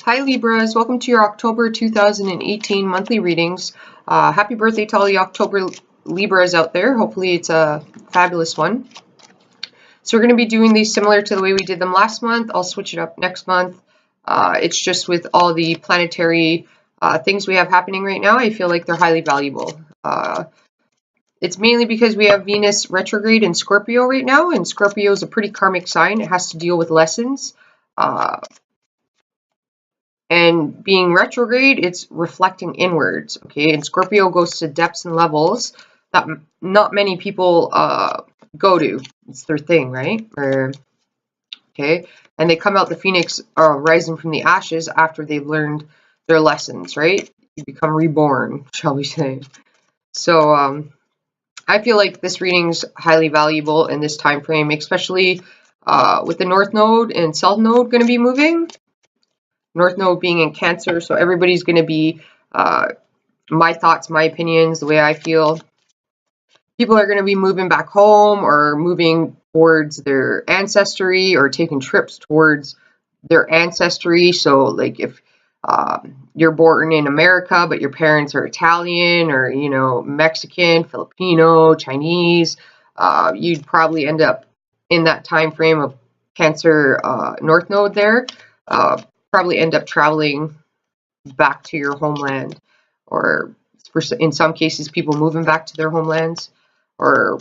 Hi Libras, welcome to your October 2018 monthly readings. Happy birthday to all the October Libras out there. Hopefully it's a fabulous one. So we're going to be doing these similar to the way we did them last month. I'll switch it up next month. It's just with all the planetary things we have happening right now, I feel like they're highly valuable. It's mainly because we have Venus retrograde in Scorpio right now, and Scorpio is a pretty karmic sign. It has to deal with lessons. And being retrograde, it's reflecting inwards, okay? And Scorpio goes to depths and levels that not many people go to. It's their thing, right? Okay? And they come out the phoenix rising from the ashes after they've learned their lessons, right? You become reborn, shall we say. So I feel like this reading's highly valuable in this time frame, especially with the North Node and South Node going to be moving. North Node being in Cancer, so everybody's going to be my thoughts, my opinions, the way I feel. People are going to be moving back home or moving towards their ancestry or taking trips towards their ancestry. So like if you're born in America, but your parents are Italian or, you know, Mexican, Filipino, Chinese, you'd probably end up in that time frame of Cancer North Node there. Probably end up traveling back to your homeland, or in some cases people moving back to their homelands or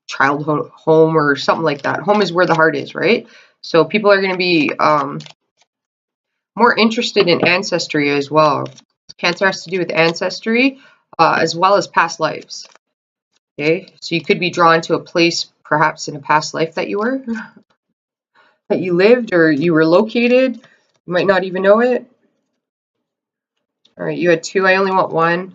childhood home or something like that. Home is where the heart is, right? So people are going to be more interested in ancestry as well. Cancer has to do with ancestry as well as past lives. Okay, so you could be drawn to a place perhaps in a past life that you were, that you lived or you were located. You might not even know it. All right, you had two. I only want one.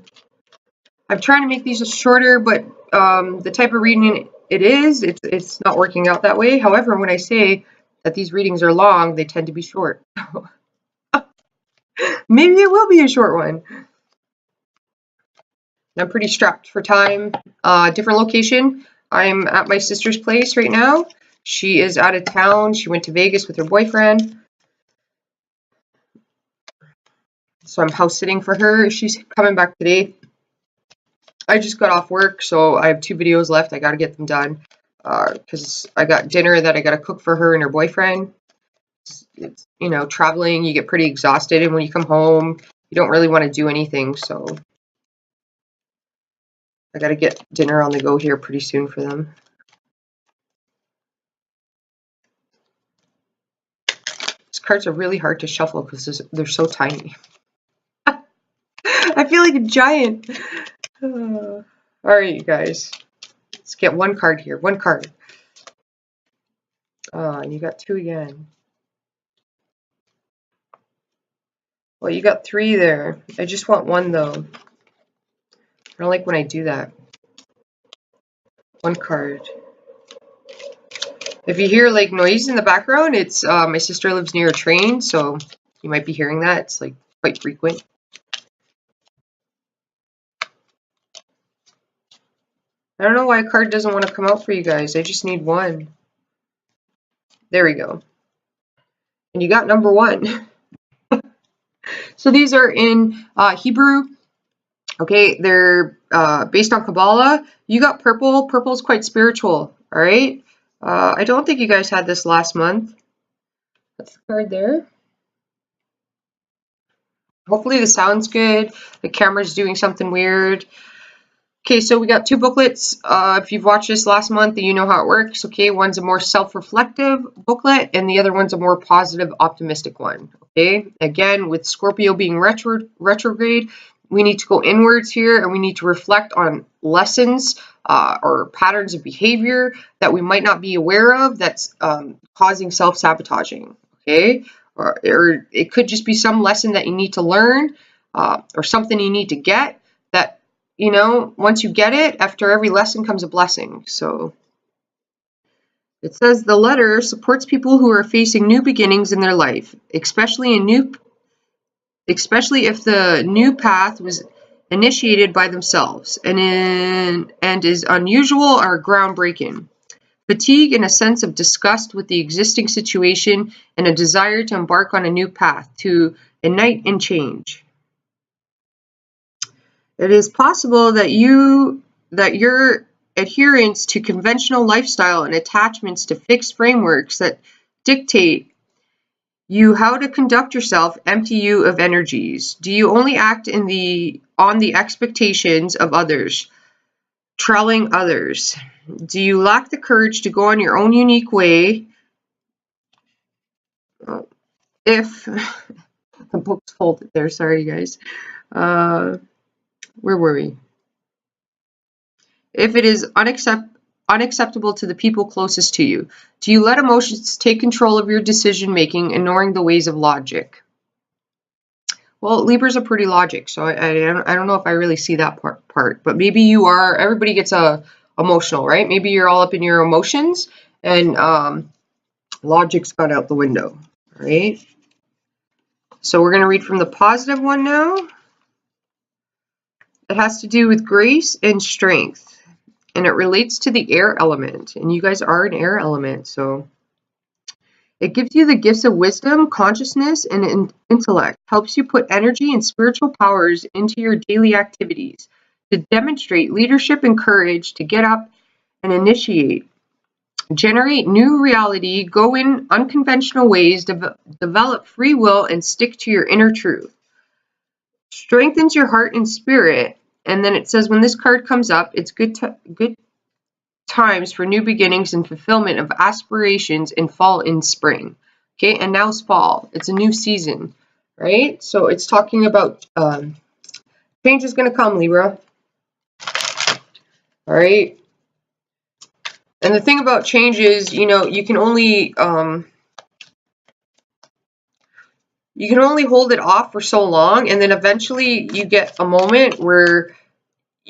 I'm trying to make these shorter, but the type of reading it's not working out that way. However, when I say that these readings are long, they tend to be short. Maybe it will be a short one. I'm pretty strapped for time. Different location. I'm at my sister's place right now. She is out of town. She went to Vegas with her boyfriend. So I'm house sitting for her. She's coming back today. I just got off work, so I have 2 videos left. I got to get them done because I got dinner that I got to cook for her and her boyfriend. It's, you know, traveling, you get pretty exhausted, and when you come home, you don't really want to do anything, so I got to get dinner on the go here pretty soon for them. These cards are really hard to shuffle because they're so tiny. I feel like a giant. All right, you guys. Let's get one card here. One card. And you got 2 again. Well, you got 3 there. I just want 1, though. I don't like when I do that. 1 card. If you hear like noise in the background, it's my sister lives near a train, so you might be hearing that. It's like quite frequent. I don't know why a card doesn't want to come out for you guys. I just need 1. There we go. And you got number 1. So these are in Hebrew. Okay, they're based on Kabbalah. You got purple. Purple is quite spiritual. All right. I don't think you guys had this last month. That's the card there. Hopefully the sound's good. The camera's doing something weird. Okay, so we got 2 booklets. If you've watched this last month, then you know how it works. Okay, one's a more self-reflective booklet, and the other one's a more positive, optimistic one. Okay, again, with Scorpio being retrograde, we need to go inwards here, and we need to reflect on lessons or patterns of behavior that we might not be aware of that's causing self-sabotaging. Okay, or it could just be some lesson that you need to learn or something you need to get that, you know, once you get it, after every lesson comes a blessing. So it says the letter supports people who are facing new beginnings in their life, especially if the new path was initiated by themselves and is unusual or groundbreaking. fatigue and a sense of disgust with the existing situation, and a desire to embark on a new path, to ignite and change. It is possible that your adherence to conventional lifestyle and attachments to fixed frameworks that dictate you how to conduct yourself empty you of energies. Do you only act on the expectations of others, trailing others? Do you lack the courage to go on your own unique way? If the book's folded there, sorry guys. Where were we? If it is unacceptable to the people closest to you, do you let emotions take control of your decision making, ignoring the ways of logic? Well, Libra's a pretty logic, so I don't know if I really see that part. But maybe you are. Everybody gets emotional, right? Maybe you're all up in your emotions, and logic's gone out the window, right? So we're going to read from the positive one now. It has to do with grace and strength, and it relates to the air element. And you guys are an air element, so it gives you the gifts of wisdom, consciousness, and intellect, helps you put energy and spiritual powers into your daily activities, to demonstrate leadership and courage, to get up and initiate, generate new reality, go in unconventional ways, develop free will, and stick to your inner truth. Strengthens your heart and spirit. And then it says when this card comes up, it's good times for new beginnings and fulfillment of aspirations in fall and spring. Okay, and now it's fall. It's a new season, right? So it's talking about change is going to come, Libra. All right. And the thing about change is, you can only hold it off for so long, and then eventually you get a moment where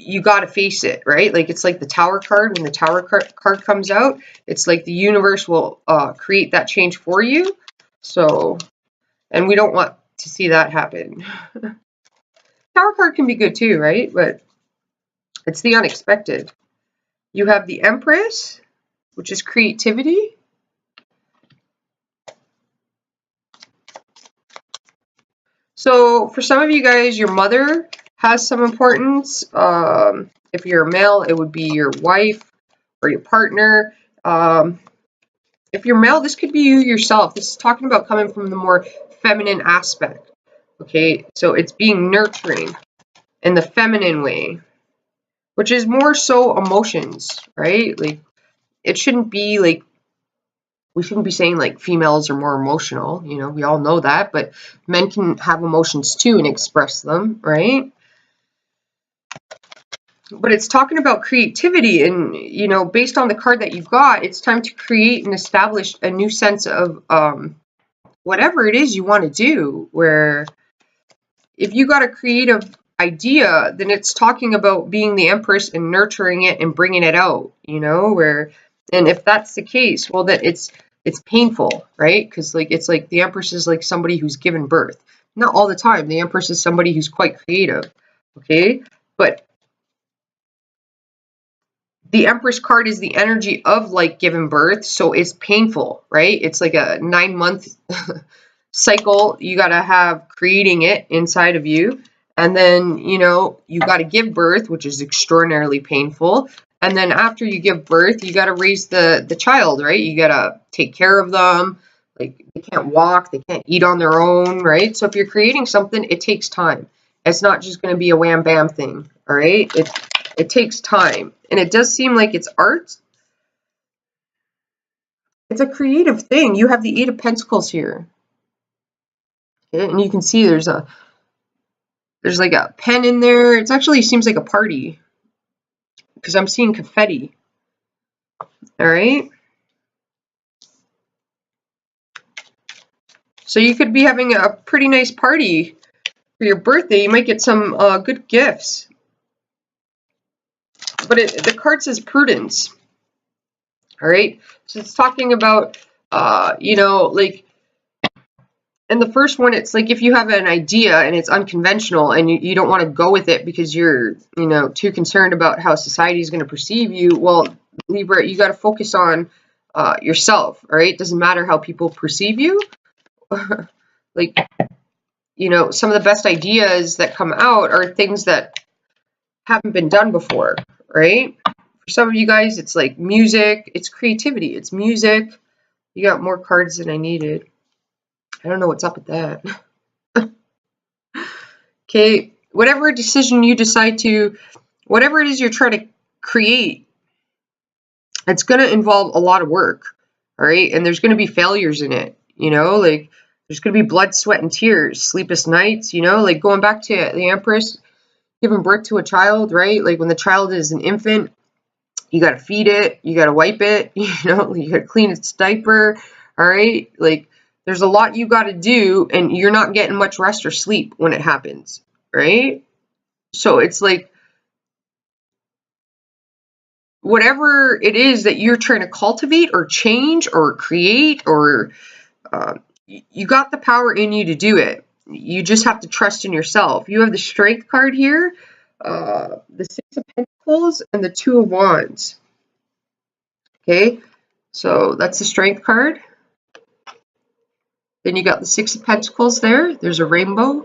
you got to face it, right? Like it's like the Tower card. When the Tower card comes out, it's like the universe will create that change for you. So, and we don't want to see that happen. Tower card can be good too, right? But it's the unexpected. You have the Empress, which is creativity. So for some of you guys, your mother has some importance. If you're a male, it would be your wife or your partner. If you're male, this could be you yourself. This is talking about coming from the more feminine aspect. Okay, so it's being nurturing in the feminine way, which is more so emotions, right? Like it shouldn't be like, we shouldn't be saying like females are more emotional, we all know that, but men can have emotions too and express them, right? But it's talking about creativity, and based on the card that you've got, it's time to create and establish a new sense of whatever it is you want to do. Where if you got a creative idea, then it's talking about being the Empress and nurturing it and bringing it out, and if that's the case, well, then it's painful, right? Because it's like the Empress is like somebody who's given birth. Not all the time. The Empress is somebody who's quite creative, okay? But the Empress card is the energy of like giving birth, so it's painful, right? It's like a 9-month cycle. You got to have creating it inside of you, and then you got to give birth, which is extraordinarily painful. And then after you give birth, you got to raise the child, right? You got to take care of them. Like they can't walk, they can't eat on their own, right? So if you're creating something, it takes time. It's not just going to be a wham bam thing, all right? It takes time, and it does seem like it's art. It's a creative thing. You have the 8 of Pentacles here, okay? And you can see there's like a pen in there. It actually seems like a party because I'm seeing confetti. All right. So you could be having a pretty nice party for your birthday. You might get some good gifts. But the card says prudence. All right. So it's talking about, like, in the first one, it's like if you have an idea and it's unconventional and you don't want to go with it because you're, too concerned about how society is going to perceive you. Well, Libra, you got to focus on yourself, all right? Doesn't matter how people perceive you. Like, you know, some of the best ideas that come out are things that haven't been done before, right? For some of you guys, it's like music, it's creativity, it's music. You got more cards than I needed. I don't know what's up with that. Okay, whatever decision you decide to, whatever it is you're trying to create, it's going to involve a lot of work, all right? And there's going to be failures in it, you know, like there's going to be blood, sweat, and tears, sleepless nights, you know, like going back to the Empress giving birth to a child, right? Like when the child is an infant, you got to feed it, you got to wipe it, you know, you got to clean its diaper, all right? Like there's a lot you got to do, and you're not getting much rest or sleep when it happens, right? So it's like whatever it is that you're trying to cultivate or change or create, or you got the power in you to do it. You just have to trust in yourself. You have the Strength card here, the Six of Pentacles, and the Two of Wands. Okay, so that's the Strength card. Then you got the Six of Pentacles there. There's a rainbow.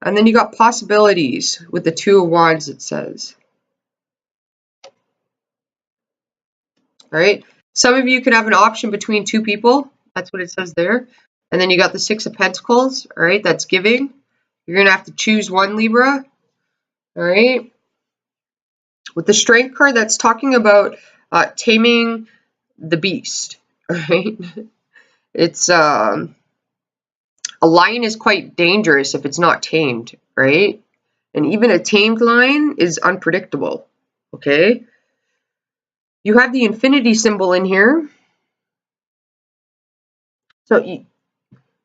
And then you got possibilities with the Two of Wands, it says. All right. Some of you could have an option between two people. That's what it says there. And then you got the Six of Pentacles. All right. That's giving. You're going to have to choose one, Libra. All right. With the Strength card, that's talking about taming the beast. All right. It's a lion is quite dangerous if it's not tamed, right? And even a tamed lion is unpredictable. Okay. You have the infinity symbol in here. So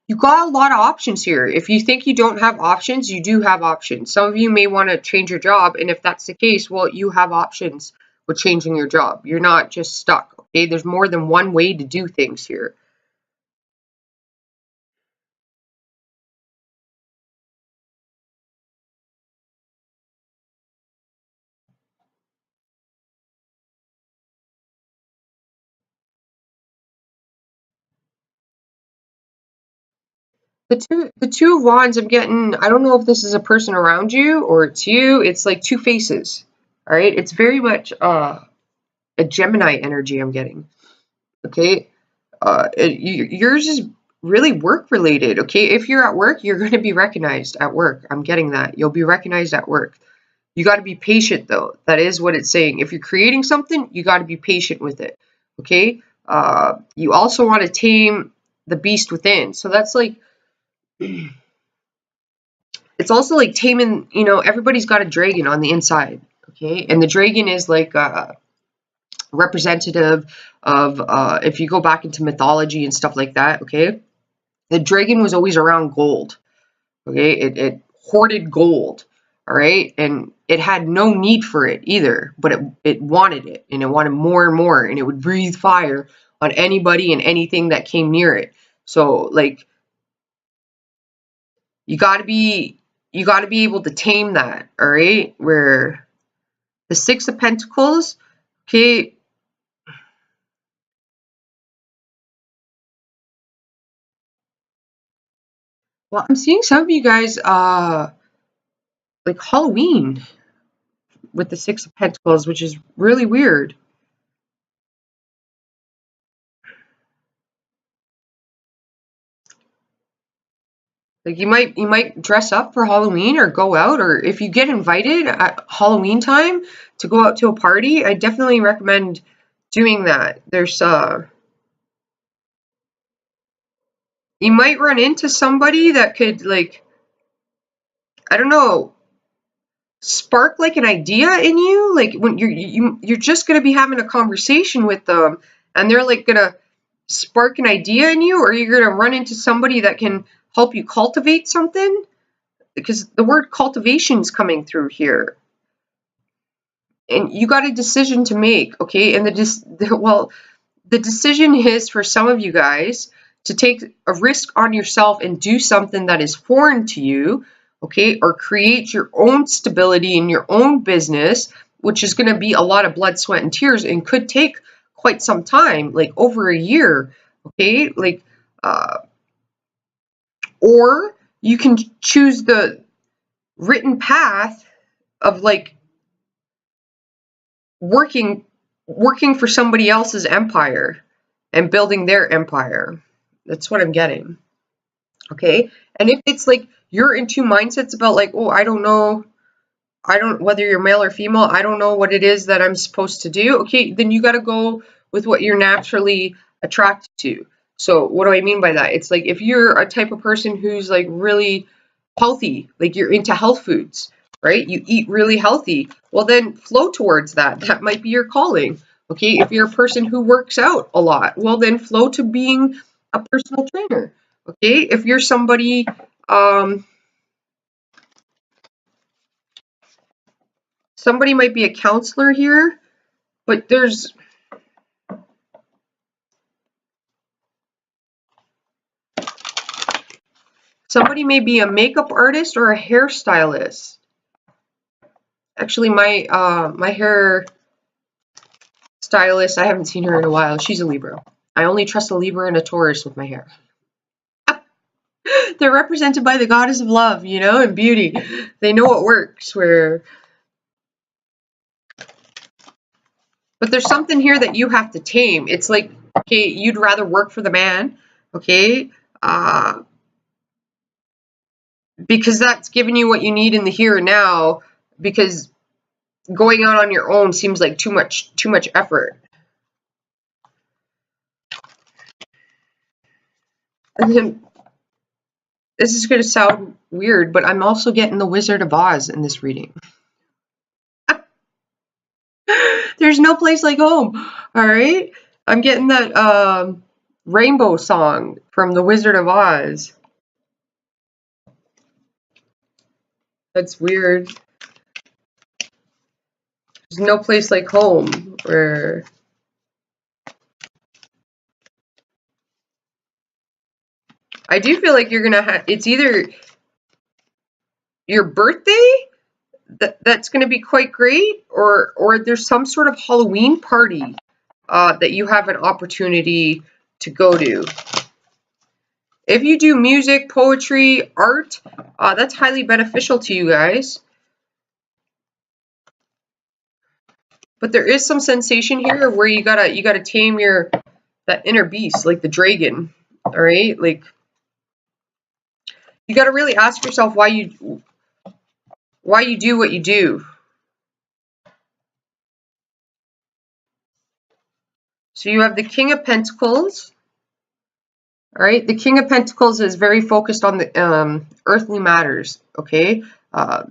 you got a lot of options here. If you think you don't have options, you do have options. Some of you may want to change your job, and if that's the case, well, you have options with changing your job. You're not just stuck, okay? There's more than one way to do things here. The two of wands, I'm getting, I don't know if this is a person around you or it's you. It's like two faces, all right? It's very much a Gemini energy I'm getting, okay? Yours is really work related, okay? If you're at work, you're going to be recognized at work. I'm getting that. You'll be recognized at work. You got to be patient, though. That is what it's saying. If you're creating something, you got to be patient with it, okay? You also want to tame the beast within. So that's like, it's also like taming, you know, everybody's got a dragon on the inside, okay? And the dragon is like representative of, if you go back into mythology and stuff like that, okay? The dragon was always around gold, okay? It hoarded gold, all right? And it had no need for it either, but it wanted it, and it wanted more and more, and it would breathe fire on anybody and anything that came near it. So, like, you got to be able to tame that, all right? Where the Six of Pentacles, okay, well, I'm seeing some of you guys like Halloween with the Six of Pentacles, which is really weird. Like you might dress up for Halloween or go out, or if you get invited at Halloween time to go out to a party, I definitely recommend doing that. There's you might run into somebody that could, like, I don't know, spark like an idea in you, like when you're just going to be having a conversation with them and they're like going to spark an idea in you, or you're going to run into somebody that can help you cultivate something, because the word cultivation is coming through here, and you got a decision to make, okay? And the decision is for some of you guys to take a risk on yourself and do something that is foreign to you, okay, or create your own stability in your own business, which is going to be a lot of blood, sweat, and tears, and could take quite some time, like over a year, okay, like, or you can choose the written path of like working for somebody else's empire and building their empire. That's what I'm getting. Okay. And if it's like you're in two mindsets about like, oh, I don't know, whether you're male or female, I don't know what it is that I'm supposed to do. Okay, then you got to go with what you're naturally attracted to. So what do I mean by that? It's like if you're a type of person who's like really healthy, like you're into health foods, right? You eat really healthy. Well, then flow towards that. That might be your calling. Okay, if you're a person who works out a lot, well, then flow to being a personal trainer. Okay, if you're somebody, somebody might be a counselor here, but somebody may be a makeup artist or a hairstylist. Actually, my hair stylist, I haven't seen her in a while. She's a Libra. I only trust a Libra and a Taurus with my hair. They're represented by the goddess of love, you know, and beauty. They know what works. But there's something here that you have to tame. It's like, okay, you'd rather work for the man, okay, because that's giving you what you need in the here and now. Because going out on your own seems like too much effort. And then this is going to sound weird, but I'm also getting the Wizard of Oz in this reading. There's no place like home. All right. I'm getting that rainbow song from the Wizard of Oz. That's weird. There's no place like home. Where I do feel like you're gonna have, it's either your birthday that's gonna be quite great, or there's some sort of Halloween party that you have an opportunity to go to. If you do music, poetry, art, that's highly beneficial to you guys. But there is some sensation here where you gotta tame that inner beast, like the dragon. All right, like you gotta really ask yourself why you do what you do. So you have the King of Pentacles. All right, the King of Pentacles is very focused on the earthly matters. Okay,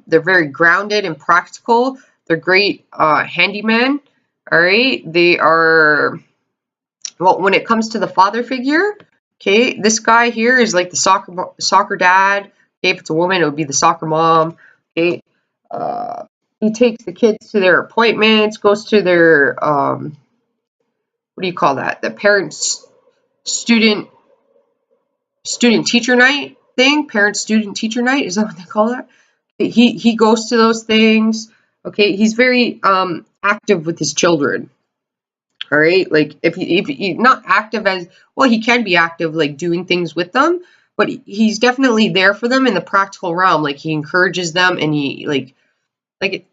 they're very grounded and practical. They're great handymen. All right, they are, well, when it comes to the father figure, okay, this guy here is like the soccer dad. Okay, if it's a woman, it would be the soccer mom. Okay, he takes the kids to their appointments, goes to their what do you call that? The parents student teacher night thing. Parent student teacher night, is that what they call that? He goes to those things. Okay, he's very active with his children. All right, like if he not active as well, he can be active like doing things with them, but he's definitely there for them in the practical realm. Like he encourages them, and he like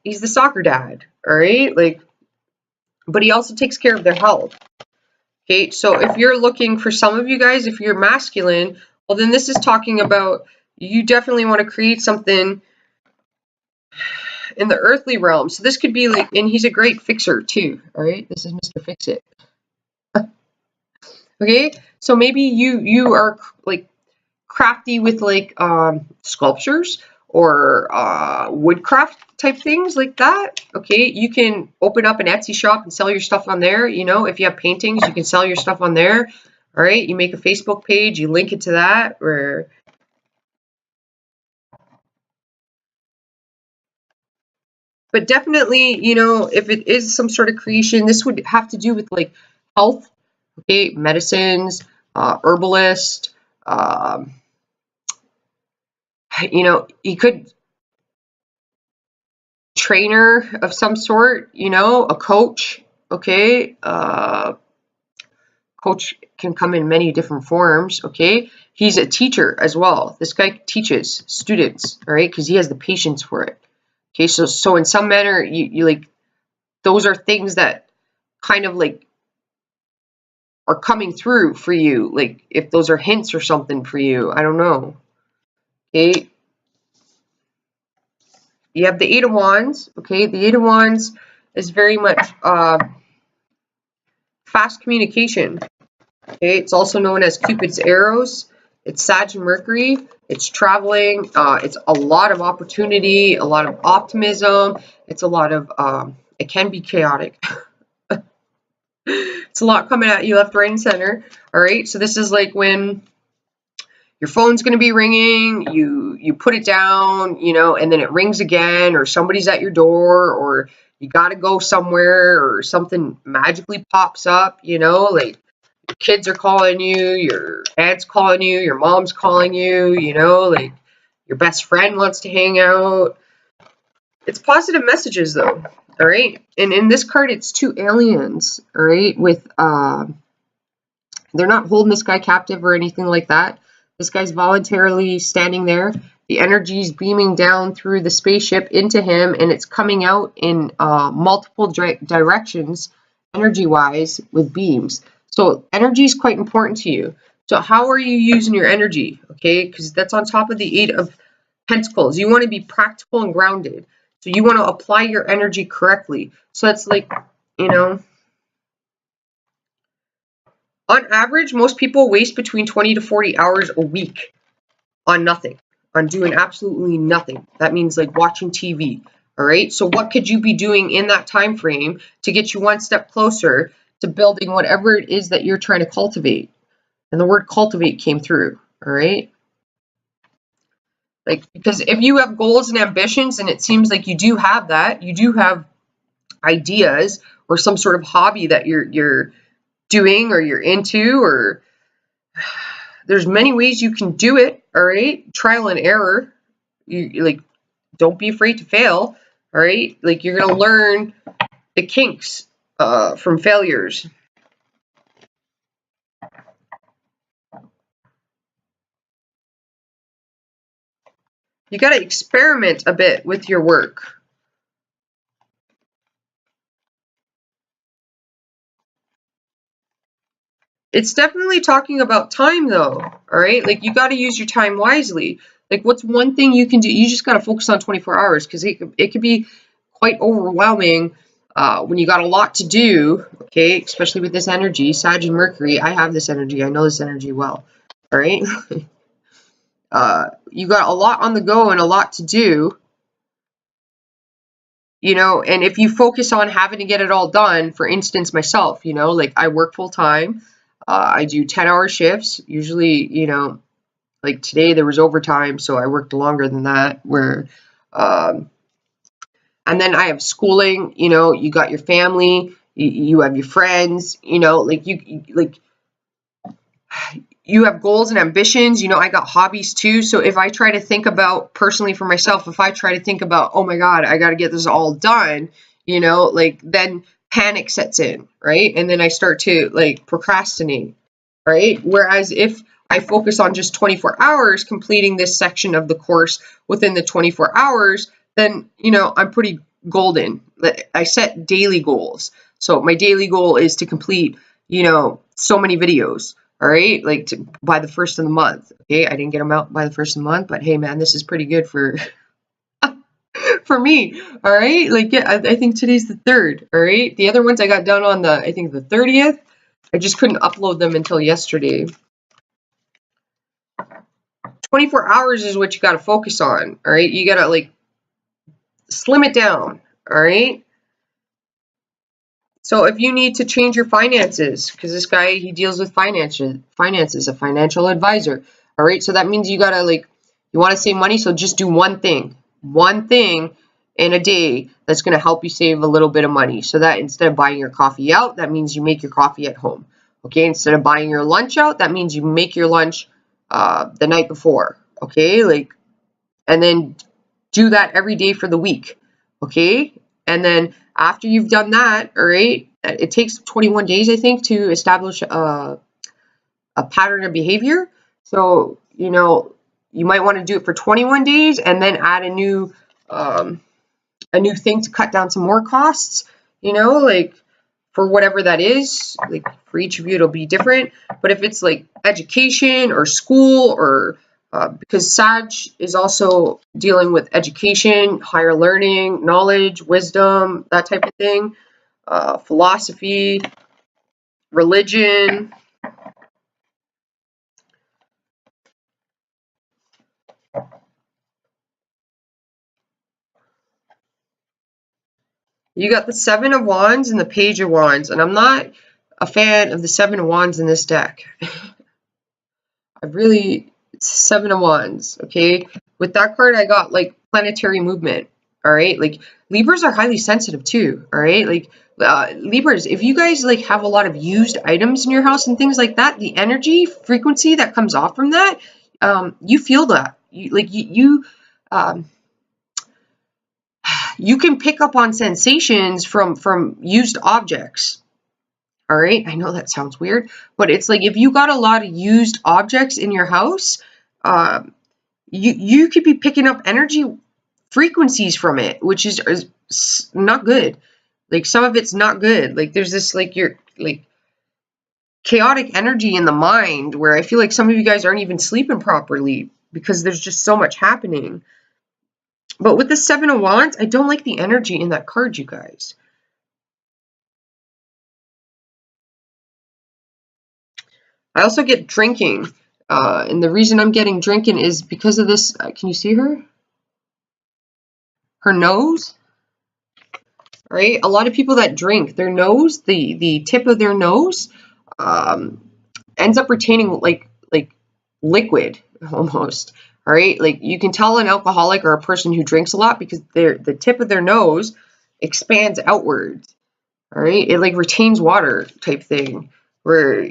he's the soccer dad. All right, like, but he also takes care of their health. Okay, so if you're looking, for some of you guys, if you're masculine, well, then this is talking about you definitely want to create something in the earthly realm. So this could be like, and he's a great fixer too. All right, this is Mr. Fix It. Okay, so maybe you are like crafty with like sculptures or woodcraft type things like that. Okay, you can open up an Etsy shop and sell your stuff on there. You know, if you have paintings, you can sell your stuff on there. All right, you make a Facebook page, you link it to that, or but definitely, you know, if it is some sort of creation, this would have to do with like health, okay, medicines, herbalist, you know, he could trainer of some sort, you know, a coach, okay? Coach can come in many different forms, okay? He's a teacher as well. This guy teaches students, all right? Because he has the patience for it. Okay, so in some manner, you like, those are things that kind of like are coming through for you. Like if those are hints or something for you, I don't know. Okay, you have the Eight of Wands. Okay, the Eight of Wands is very much fast communication. Okay, it's also known as Cupid's arrows. It's Sag and Mercury. It's traveling. It's a lot of opportunity, a lot of optimism. It's a lot of, it can be chaotic. It's a lot coming at you left, right, and center. All right, so this is like when your phone's going to be ringing, you put it down, you know, and then it rings again, or somebody's at your door, or you got to go somewhere, or something magically pops up, you know, like your kids are calling you, your aunt's calling you, your mom's calling you, you know, like your best friend wants to hang out. It's positive messages though, all right? And in this card, it's two aliens, all right, with, they're not holding this guy captive or anything like that. This guy's voluntarily standing there. The energy's beaming down through the spaceship into him, and it's coming out in multiple directions, energy-wise, with beams. So energy is quite important to you. So how are you using your energy? Okay, because that's on top of the Eight of Pentacles. You want to be practical and grounded. So you want to apply your energy correctly. So that's like, you know, on average, most people waste between 20 to 40 hours a week on nothing, on doing absolutely nothing. That means like watching TV. All right. So what could you be doing in that time frame to get you one step closer to building whatever it is that you're trying to cultivate? And the word cultivate came through. All right. Like, because if you have goals and ambitions, and it seems like you do have that, you do have ideas or some sort of hobby that you're doing or you're into, or there's many ways you can do it. All right, trial and error. You like, don't be afraid to fail. All right, like you're gonna learn the kinks from failures. You got to experiment a bit with your work. It's definitely talking about time though. All right, like you got to use your time wisely. Like, what's one thing you can do? You just got to focus on 24 hours, because it could be quite overwhelming when you got a lot to do. Okay, especially with this energy, Sag and Mercury. I have this energy. I know this energy well. All right. You got a lot on the go and a lot to do, you know, and if you focus on having to get it all done, for instance, myself, you know, like I work full time, I do 10-hour shifts, usually, you know, like today there was overtime, so I worked longer than that, where, and then I have schooling, you know, you got your family, you have your friends, you know, like you have goals and ambitions, you know, I got hobbies too. So if I try to think about, personally for myself, if I try to think about, oh my God, I got to get this all done, you know, like then panic sets in, right? And then I start to like procrastinate, right? Whereas if I focus on just 24 hours completing this section of the course within the 24 hours, then, you know, I'm pretty golden. I set daily goals. So my daily goal is to complete, you know, so many videos. All right, like by the first of the month. Okay, I didn't get them out by the first of the month, but hey, man, this is pretty good for for me. All right, like yeah, I think today's the 3rd. All right, the other ones I got done on the, I think the 30th. I just couldn't upload them until yesterday. 24 hours is what you got to focus on. All right, you got to like slim it down. All right. So if you need to change your finances, because this guy, he deals with finances, a financial advisor. All right, so that means you gotta like, you want to save money, so just do one thing in a day that's gonna help you save a little bit of money. So that instead of buying your coffee out, that means you make your coffee at home. Okay, instead of buying your lunch out, that means you make your lunch the night before. Okay, like and then do that every day for the week. Okay, and then after you've done that, all right, it takes 21 days, I think, to establish a pattern of behavior. So, you might want to do it for 21 days and then add a new thing to cut down some more costs, like for whatever that is. Like for each of you, it'll be different. But if it's like education or school or because Sag is also dealing with education, higher learning, knowledge, wisdom, that type of thing, philosophy, religion. You got the Seven of Wands and the Page of Wands, and I'm not a fan of the Seven of Wands in this deck. It's Seven of Wands, okay? With that card, I got like planetary movement, all right? Like Libras are highly sensitive too, all right? Like Libras, if you guys like have a lot of used items in your house and things like that, the energy frequency that comes off from that, you feel that. You can pick up on sensations from used objects. All right, I know that sounds weird, but it's like if you got a lot of used objects in your house, you could be picking up energy frequencies from it, which is not good. Like some of it's not good. Like there's this like your like chaotic energy in the mind where I feel like some of you guys aren't even sleeping properly because there's just so much happening. But with the Seven of Wands, I don't like the energy in that card, you guys. I also get drinking. And the reason I'm getting drinking is because of this. Can you see her? Her nose? Right? A lot of people that drink, their nose, the tip of their nose, ends up retaining like liquid almost. All right? Like you can tell an alcoholic or a person who drinks a lot because the tip of their nose expands outwards. All right? It like retains water type thing where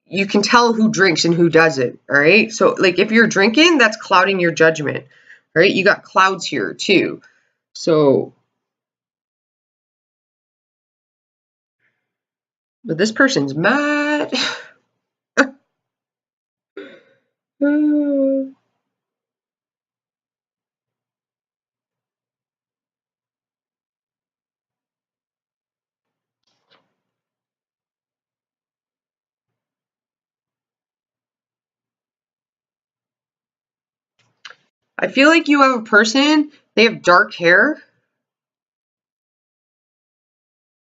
you can tell who drinks and who doesn't. All right? So like if you're drinking, that's clouding your judgment. All right? You got clouds here too. So but this person's mad. I feel like you have a person, they have dark hair.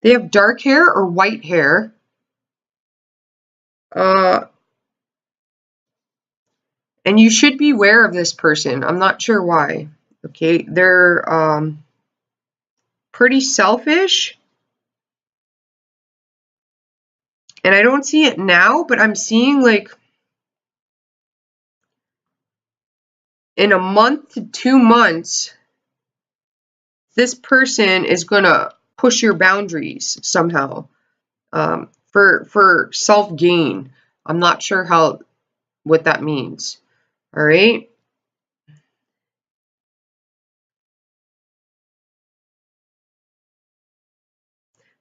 They have dark hair or white hair. And you should be aware of this person. I'm not sure why. Okay, they're pretty selfish. And I don't see it now, but I'm seeing like in a month to 2 months, this person is gonna push your boundaries somehow for self gain. I'm not sure what that means. All right.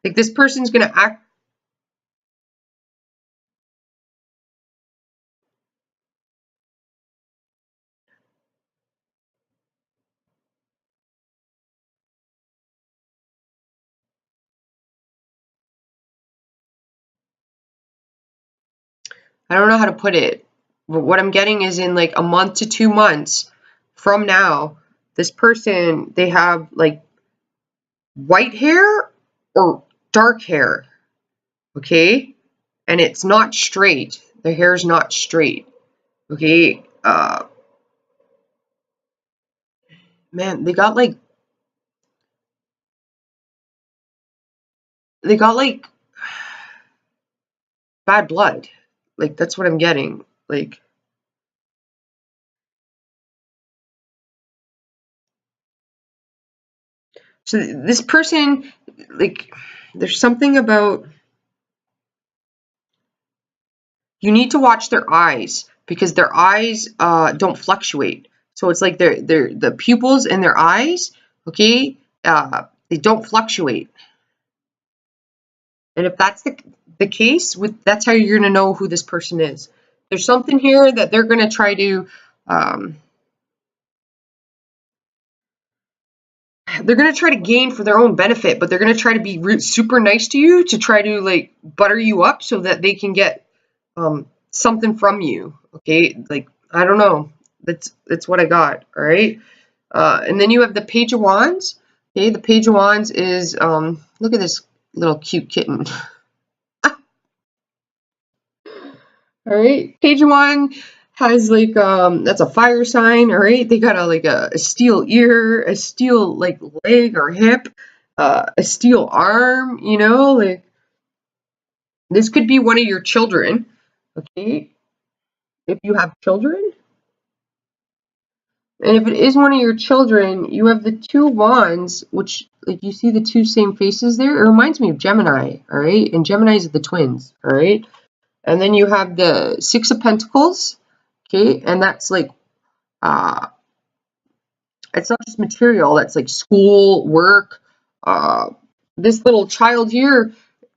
Like this person's gonna act. I don't know how to put it. But what I'm getting is in like a month to 2 months from now, this person, they have like white hair or dark hair. Okay? And it's not straight. Their hair is not straight. Okay? Man, they got like bad blood. Like that's what I'm getting. Like so this person, like there's something about you need to watch their eyes because their eyes don't fluctuate. So it's like the pupils in their eyes, okay, they don't fluctuate. And if that's the case, that's how you're going to know who this person is. There's something here that they're going to try to, gain for their own benefit, but they're going to try to be super nice to you to try to like butter you up so that they can get something from you. Okay, like I don't know. That's what I got. All right, and then you have the Page of Wands. Okay, the Page of Wands is look at this little cute kitten. All right, Page of Wands has like that's a fire sign. All right, they got a steel ear, a steel like leg or hip, a steel arm. You know, like this could be one of your children. Okay, if you have children. And if it is one of your children, you have the Two Wands, which, like, you see the two same faces there. It reminds me of Gemini, all right? And Gemini's are the twins, all right? And then you have the Six of Pentacles, okay? And that's like, it's not just material. That's like school, work. This little child here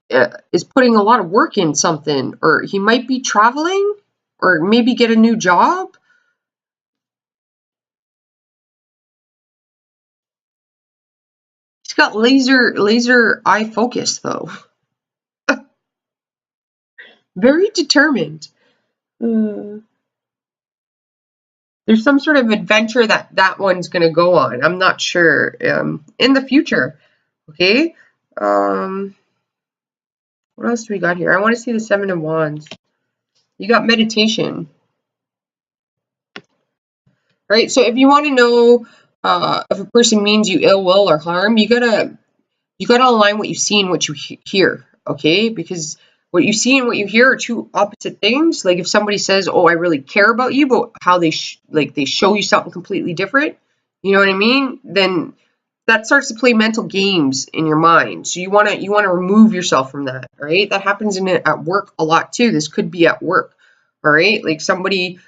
is putting a lot of work in something, or he might be traveling, or maybe get a new job. He's got laser eye focus though. Very determined. There's some sort of adventure that one's going to go on. I'm not sure. In the future. Okay. What else do we got here? I want to see the Seven of Wands. You got meditation. Right? So if you want to know if a person means you ill will or harm, you gotta align what you see and what you hear, okay? Because what you see and what you hear are two opposite things. Like if somebody says, "Oh, I really care about you," but how they they show you something completely different, you know what I mean? Then that starts to play mental games in your mind. So you want to remove yourself from that, all right? That happens at work a lot too. This could be at work, all right? Like somebody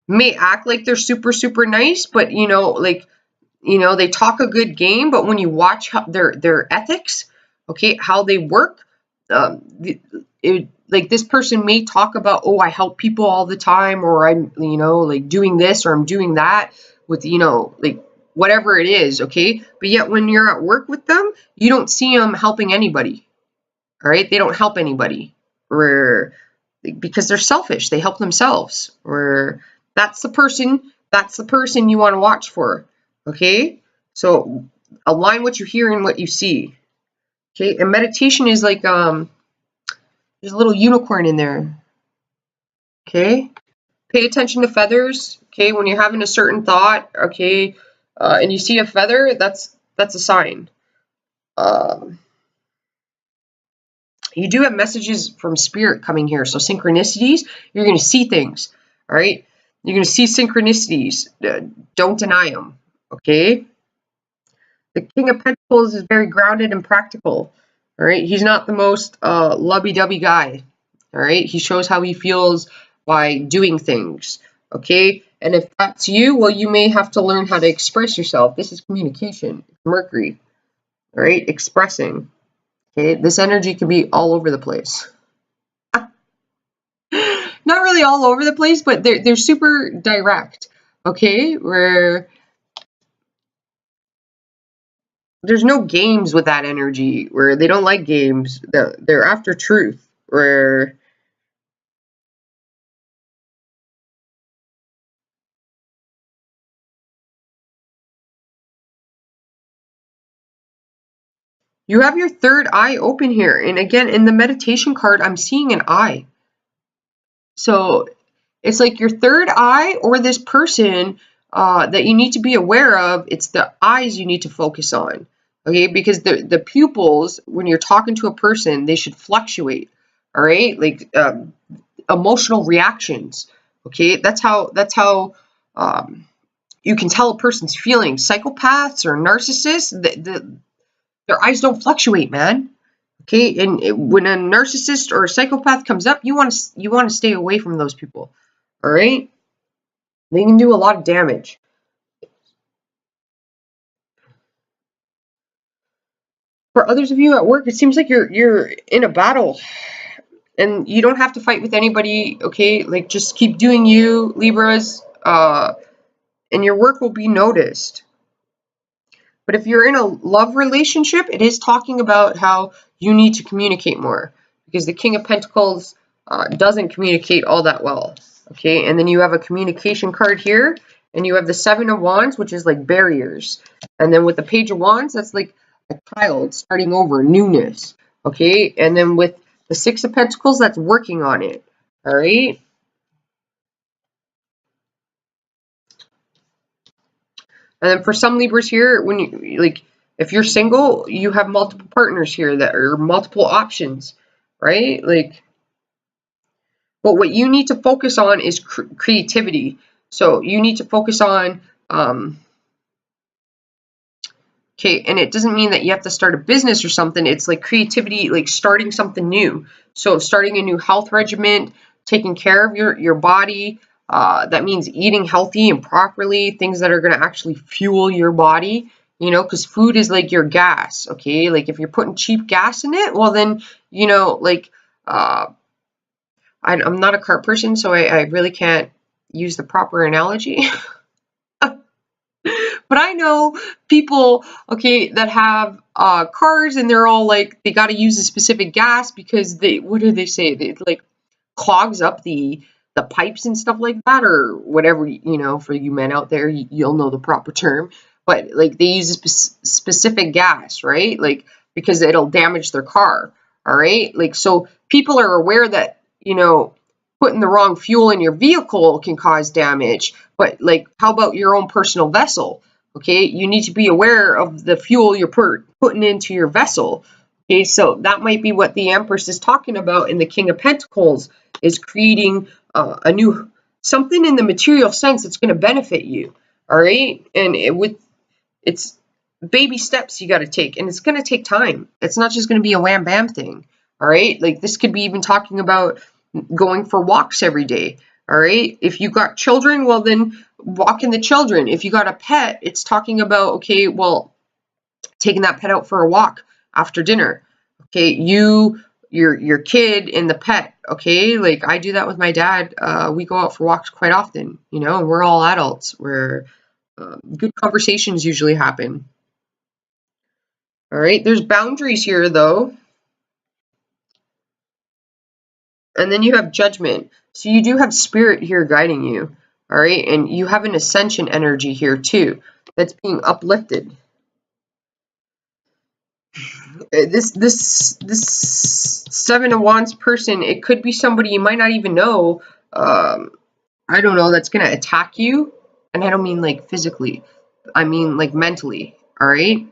may act like they're super super nice, but they talk a good game, but when you watch their ethics, okay, how they work, like this person may talk about, oh, I help people all the time, or I'm like doing this or I'm doing that with like whatever it is, okay, but yet when you're at work with them, you don't see them helping anybody. All right, they don't help anybody, or because they're selfish, they help themselves, or that's the person you want to watch for. Okay, so align what you hear and what you see. Okay, and meditation is like there's a little unicorn in there. Okay, pay attention to feathers. Okay, when you're having a certain thought, okay, and you see a feather, that's a sign. You do have messages from spirit coming here. So synchronicities, you're going to see things. All right. You're going to see synchronicities. Don't deny them. Okay. The King of Pentacles is very grounded and practical. All right. He's not the most lovey-dovey guy. All right. He shows how he feels by doing things. Okay. And if that's you, well, you may have to learn how to express yourself. This is communication. Mercury. All right. Expressing. Okay, this energy can be all over the place. Not really all over the place, but they're super direct. Okay, where there's no games with that energy. Where they don't like games. They're after truth. Where you have your third eye open here, and again in the meditation card, I'm seeing an eye. So it's like your third eye, or this person that you need to be aware of. It's the eyes you need to focus on, okay? Because the pupils, when you're talking to a person, they should fluctuate, all right? Like emotional reactions, okay? That's how you can tell a person's feeling. Psychopaths or narcissists, their eyes don't fluctuate, man. Okay, and when a narcissist or a psychopath comes up, you want to stay away from those people. All right? They can do a lot of damage. For others of you at work, it seems like you're in a battle and you don't have to fight with anybody, okay? Like, just keep doing you, Libras, and your work will be noticed. But if you're in a love relationship, it is talking about how you need to communicate more, because the King of Pentacles doesn't communicate all that well, okay? And then you have a communication card here, and you have the Seven of Wands, which is like barriers. And then with the Page of Wands, that's like a child starting over, newness, okay? And then with the Six of Pentacles, that's working on it, all right? And then for some Libras here, when you like, if you're single, you have multiple partners here that are multiple options, right? Like, but what you need to focus on is creativity. So you need to focus on, okay, and it doesn't mean that you have to start a business or something. It's like creativity, like starting something new. So starting a new health regimen, taking care of your body. That means eating healthy and properly, things that are going to actually fuel your body, you know, because food is like your gas, okay? Like if you're putting cheap gas in it, well then, you know, like, I'm not a car person, so I really can't use the proper analogy. But I know people, okay, that have cars and they're all like, they got to use a specific gas because what do they say? It like clogs up the pipes and stuff like that, or whatever, you know, for you men out there, you'll know the proper term. But like they use a specific gas, right? Like because it'll damage their car, all right? Like so people are aware that, you know, putting the wrong fuel in your vehicle can cause damage, but like how about your own personal vessel? Okay, you need to be aware of the fuel you're putting into your vessel. Okay, so that might be what the Empress is talking about in the King of Pentacles, is creating a new something in the material sense that's going to benefit you. All right, and it's baby steps you got to take, and it's going to take time. It's not just going to be a wham bam thing. All right, like this could be even talking about going for walks every day. All right, if you got children, well then walking the children. If you got a pet, it's talking about, okay, well, taking that pet out for a walk after dinner. Okay, your kid and the pet. Okay, like I do that with my dad. We go out for walks quite often, you know, and we're all adults where good conversations usually happen. All right, there's boundaries here though. And then you have judgment. So you do have spirit here guiding you. All right, and you have an ascension energy here too that's being uplifted. This Seven of Wands person, it could be somebody you might not even know. I don't know, that's gonna attack you, and I don't mean like physically. I mean like mentally. All right.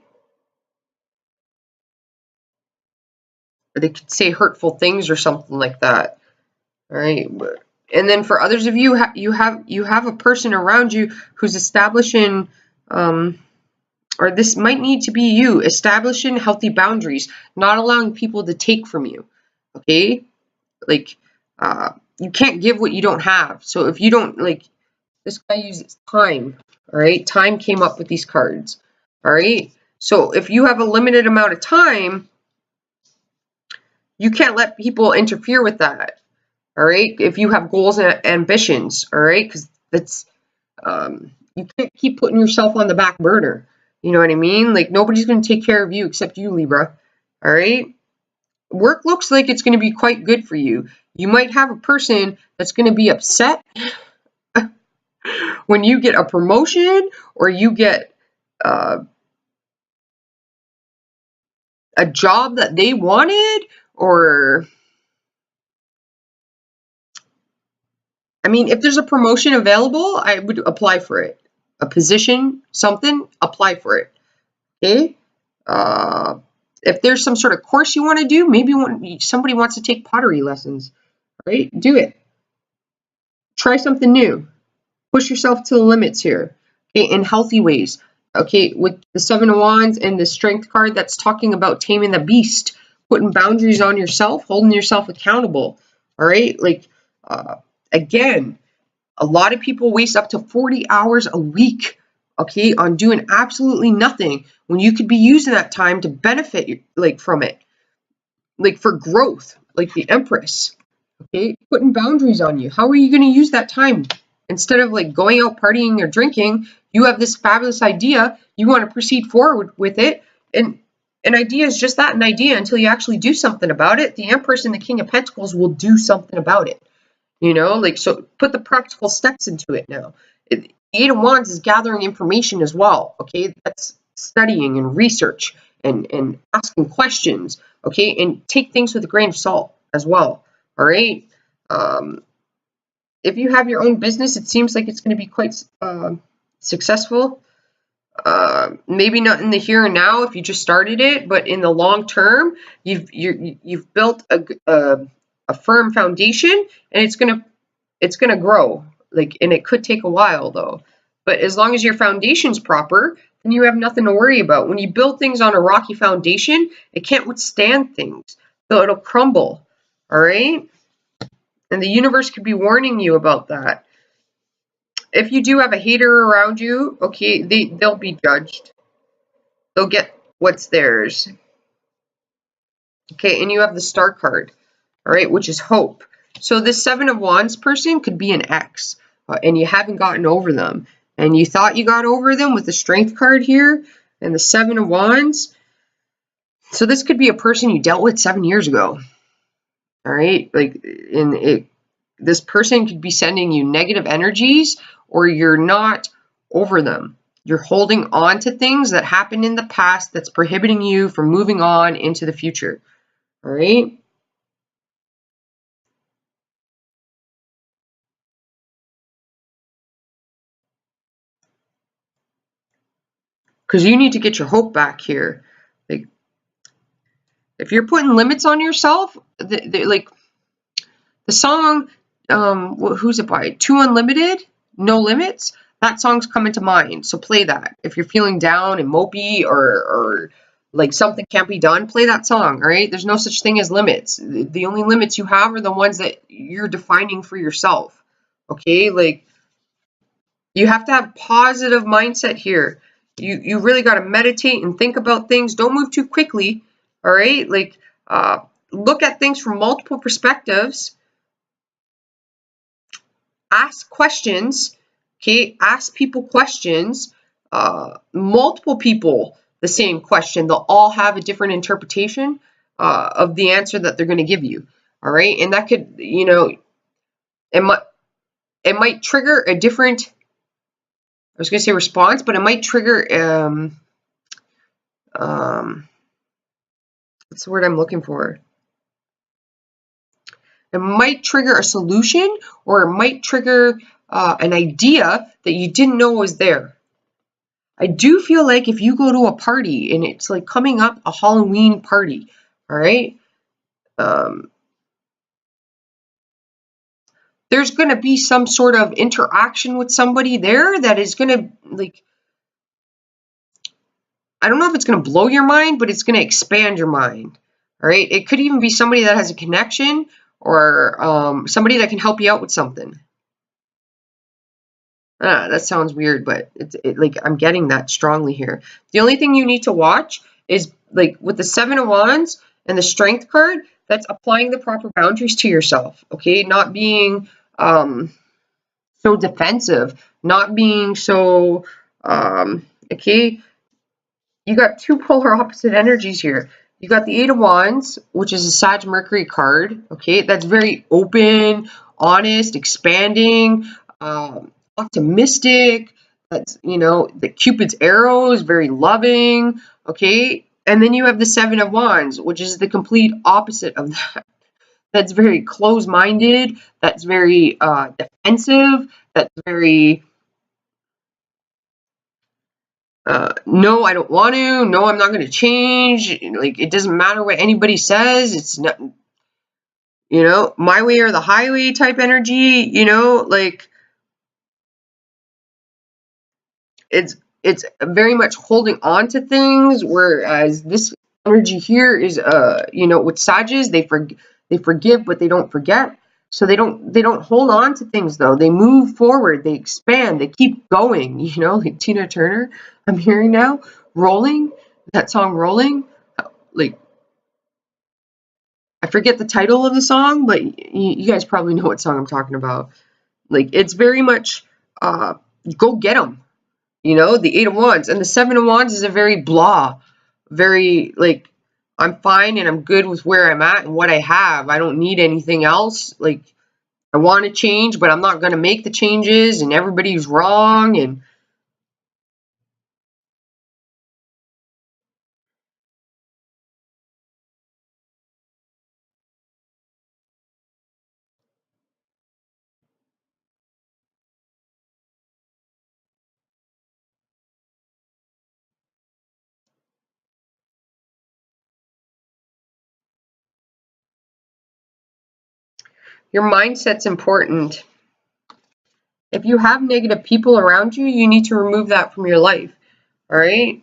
Or they could say hurtful things or something like that. All right. And then for others of you, you have a person around you who's establishing, or this might need to be you, establishing healthy boundaries, not allowing people to take from you. Okay, like you can't give what you don't have. So if you don't, like, this guy uses time. All right, time came up with these cards. All right, so if you have a limited amount of time, you can't let people interfere with that. All right, if you have goals and ambitions, all right, because that's you can't keep putting yourself on the back burner. You know what I mean? Like nobody's going to take care of you except you, Libra. All right, work looks like it's going to be quite good for you. You might have a person that's going to be upset when you get a promotion or you get a job that they wanted, or I mean, if there's a promotion available, I would apply for it. A position, something, apply for it. Okay? If there's some sort of course you want to do, maybe somebody wants to take pottery lessons, right? Do it. Try something new. Push yourself to the limits here, okay, in healthy ways. Okay, with the Seven of Wands and the Strength card, that's talking about taming the beast, putting boundaries on yourself, holding yourself accountable. All right, like again, A lot of people waste up to 40 hours a week, okay, on doing absolutely nothing when you could be using that time to benefit like from it, like for growth, like the Empress, okay, putting boundaries on you. How are you going to use that time? Instead of like going out partying or drinking, you have this fabulous idea, you want to proceed forward with it, and an idea is just that, an idea, until you actually do something about it. The Empress and the King of Pentacles will do something about it. You know, like, so put the practical steps into it now. The Eight of Wands is gathering information as well, okay? That's studying and research and asking questions, okay? And take things with a grain of salt as well, all right? If you have your own business, it seems like it's going to be quite successful. Maybe not in the here and now if you just started it, but in the long term, you've built a firm foundation, and it's gonna grow. Like, and it could take a while though. But as long as your foundation's proper, then you have nothing to worry about. When you build things on a rocky foundation, it can't withstand things, so it'll crumble. All right, and the universe could be warning you about that. If you do have a hater around you, okay, they'll be judged. They'll get what's theirs. Okay, and you have the Star card, all right, which is hope. So this Seven of Wands person could be an ex, and you haven't gotten over them. And you thought you got over them with the Strength card here and the Seven of Wands. So this could be a person you dealt with 7 years ago. All right, like, this person could be sending you negative energies, or you're not over them. You're holding on to things that happened in the past that's prohibiting you from moving on into the future. All right. Because you need to get your hope back here. Like, if you're putting limits on yourself, like the song, who's it by? Too Unlimited, No Limits. That song's coming to mind. So play that. If you're feeling down and mopey, or like something can't be done, play that song. All right. There's no such thing as limits. The only limits you have are the ones that you're defining for yourself. Okay. Like, you have to have positive mindset here. You really got to meditate and think about things. Don't move too quickly. All right. Like, look at things from multiple perspectives. Ask questions. Okay. Ask people questions. Multiple people the same question. They'll all have a different interpretation of the answer that they're going to give you. All right. And that could, you know, it might trigger a different, I was going to say response, but it might trigger, what's the word I'm looking for? It might trigger a solution, or it might trigger an idea that you didn't know was there. I do feel like if you go to a party and it's like coming up a Halloween party, all right, there's going to be some sort of interaction with somebody there that is going to, like, I don't know if it's going to blow your mind, but it's going to expand your mind. All right. It could even be somebody that has a connection, or somebody that can help you out with something. That sounds weird, but like, I'm getting that strongly here. The only thing you need to watch is, like, with the Seven of Wands and the Strength card, that's applying the proper boundaries to yourself. Okay. Not being so defensive, not being so, okay. You got two polar opposite energies here. You got the Eight of Wands, which is a Sag Mercury card. Okay, that's very open, honest, expanding, optimistic. That's, you know, the Cupid's arrow is very loving. Okay, and then you have the Seven of Wands, which is the complete opposite of that. That's very closed-minded. That's very defensive. That's very no, I don't want to. No, I'm not going to change. Like, it doesn't matter what anybody says. It's not, you know, my way or the highway type energy, you know, like, it's very much holding on to things, whereas this energy here is, you know, with Sages, they forgive, but they don't forget. So they don't hold on to things though. They move forward, they expand, they keep going, you know, like Tina Turner, I'm hearing now, Rolling, that song Rolling, like I forget the title of the song, but you guys probably know what song I'm talking about. Like it's very much go get them, you know, the 8 of Wands. And the 7 of Wands is a very blah, very like I'm fine and I'm good with where I'm at and what I have. I don't need anything else. Like I want to change, but I'm not going to make the changes and everybody's wrong. And your mindset's important. If you have negative people around you, you need to remove that from your life. All right.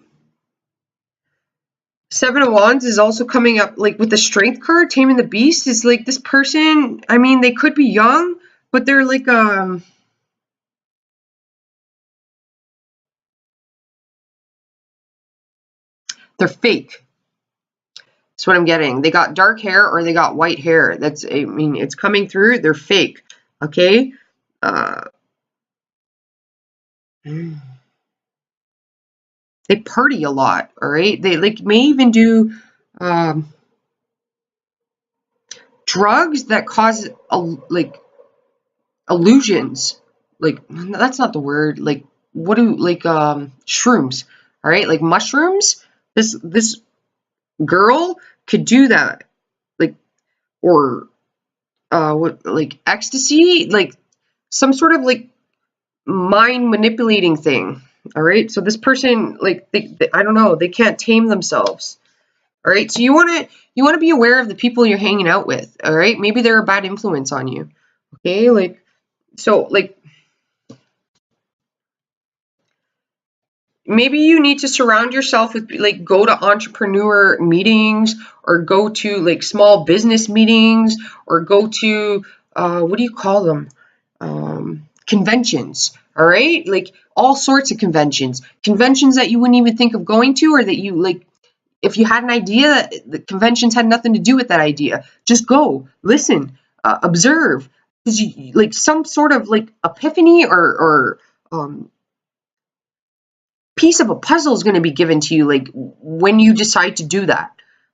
7 of Wands is also coming up like with the Strength card, Taming the Beast. Is like this person, I mean, they could be young, but they're like they're fake. That's what I'm getting. They got dark hair or they got white hair. That's, I mean, it's coming through. They're fake. Okay. They party a lot. All right. They like may even do drugs that cause like illusions. Like that's not the word. Like what do like shrooms? All right, like mushrooms. This girl could do that. Like or what like ecstasy, like some sort of like mind manipulating thing. All right, so this person like they I don't know, they can't tame themselves. All right, so you want to be aware of the people you're hanging out with. All right, maybe they're a bad influence on you. Okay, like so like maybe you need to surround yourself with like go to entrepreneur meetings or go to like small business meetings or go to what do you call them, conventions. All right, like all sorts of conventions that you wouldn't even think of going to, or that you like if you had an idea that the conventions had nothing to do with that idea, just go listen, observe, because you like some sort of like epiphany or piece of a puzzle is going to be given to you like when you decide to do that.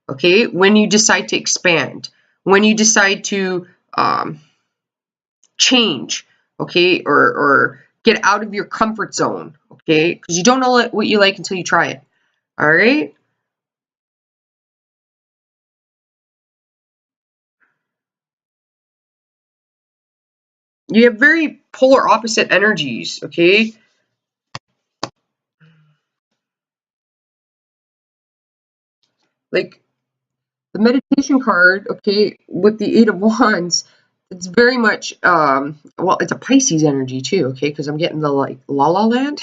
Okay, when you decide to expand, when you decide to change, okay, or get out of your comfort zone, okay, because you don't know what you like until you try it. All right, you have very polar opposite energies. Okay, like the meditation card, okay, with the 8 of Wands, it's very much well, it's a Pisces energy too, okay, because I'm getting the like la la land.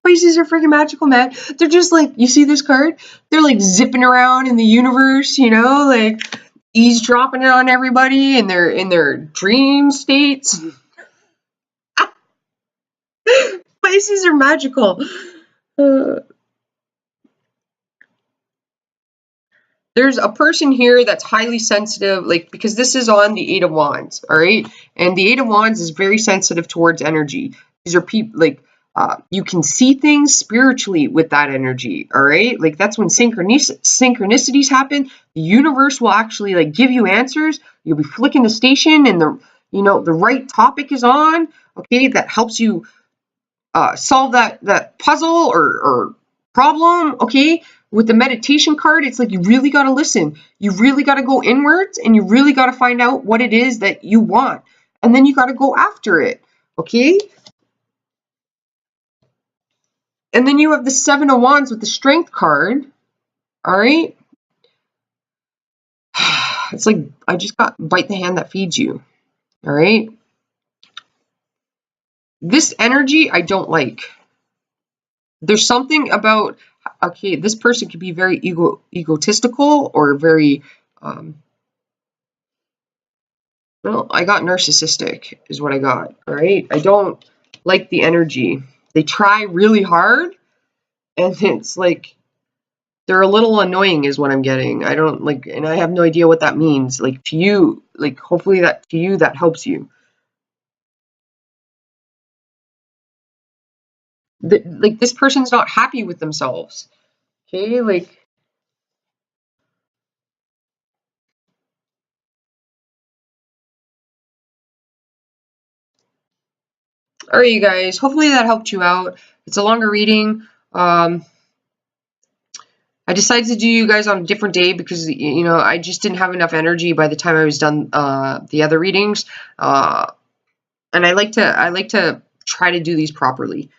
Pisces are freaking magical, man. They're just like, you see this card? They're like zipping around in the universe, you know, like eavesdropping on everybody in their dream states. Pisces are magical. Uh, there's a person here that's highly sensitive, like because this is on the 8 of Wands, all right? And the 8 of Wands is very sensitive towards energy. These are people like you can see things spiritually with that energy, all right? Like that's when synchronicities happen. The universe will actually like give you answers. You'll be flicking the station, and the right topic is on. Okay, that helps you solve that puzzle or problem. Okay, with the meditation card, it's like you really got to listen. You really got to go inwards, and you really got to find out what it is that you want, and then you got to go after it. Okay, and then you have the 7 of Wands with the Strength card. All right, it's like I just got bite the hand that feeds you. All right, this energy I don't like. There's something about, okay, this person could be very egotistical or very Well, I got narcissistic is what I got. All right. I don't like the energy. They try really hard, and it's like they're a little annoying is what I'm getting. I don't like, and I have no idea what that means. Like to you, like hopefully that to you that helps you. Like this person's not happy with themselves. Okay, like all right, you guys. Hopefully that helped you out. It's a longer reading. I decided to do you guys on a different day because I just didn't have enough energy by the time I was done the other readings. And I like to try to do these properly.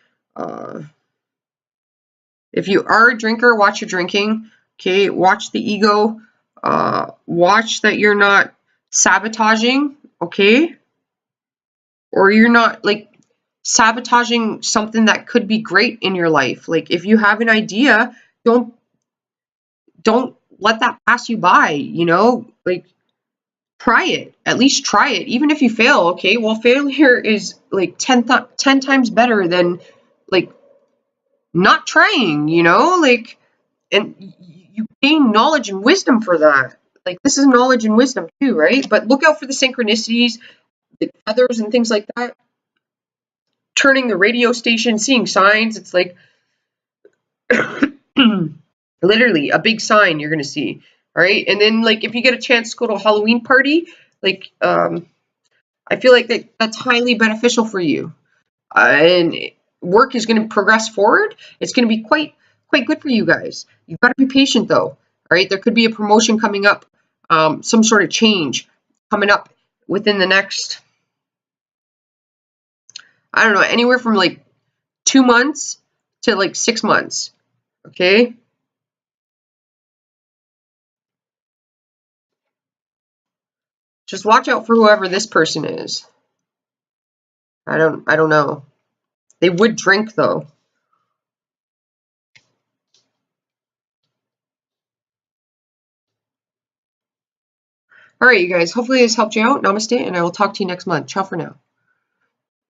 If you are a drinker, watch your drinking. Okay, watch the ego. Watch that you're not sabotaging. Okay, or you're not like sabotaging something that could be great in your life. Like if you have an idea, don't let that pass you by. Like try it. At least try it. Even if you fail, okay? Well, failure is like 10 times better than like not trying, Like and you gain knowledge and wisdom for that. Like this is knowledge and wisdom too, right? But look out for the synchronicities, the others and things like that. Turning the radio station, seeing signs, it's like literally a big sign you're gonna see. All right. And then like if you get a chance to go to a Halloween party, like I feel like that's highly beneficial for you. And work is going to progress forward. It's going to be quite good for you guys. You've got to be patient though. All right, there could be a promotion coming up, some sort of change coming up within the next, I don't know, anywhere from like 2 months to like 6 months. Okay. Just watch out for whoever this person is. I don't know. They would drink though. All right, you guys. Hopefully this helped you out. Namaste, and I will talk to you next month. Ciao for now.